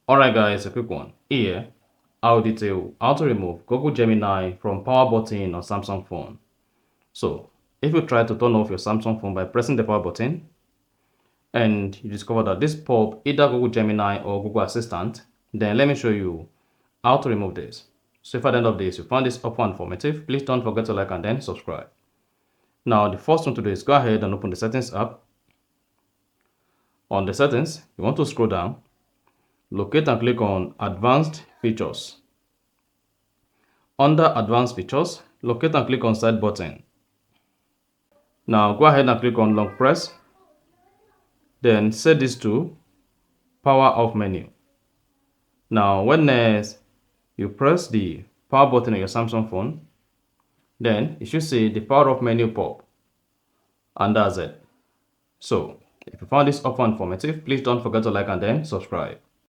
Alright guys, a quick one. Here, I'll detail how to remove Google Gemini from power button on Samsung phone. So, if you try to turn off your Samsung phone by pressing the power button, and you discover that this pop either Google Gemini or Google Assistant, then let me show you how to remove this. So if at the end of this you found this helpful and informative, please don't forget to like and then subscribe. Now the first one to do is go ahead and open the settings app. On the settings, you want to scroll down, locate and click on advanced features. Under advanced features, locate and click on side button. Now go ahead and click on long press. Then set this to power off menu. Now when you press the power button on your Samsung phone, then you should see the power off menu pop. And that's it. So if you found this helpful and informative, please don't forget to like and then subscribe.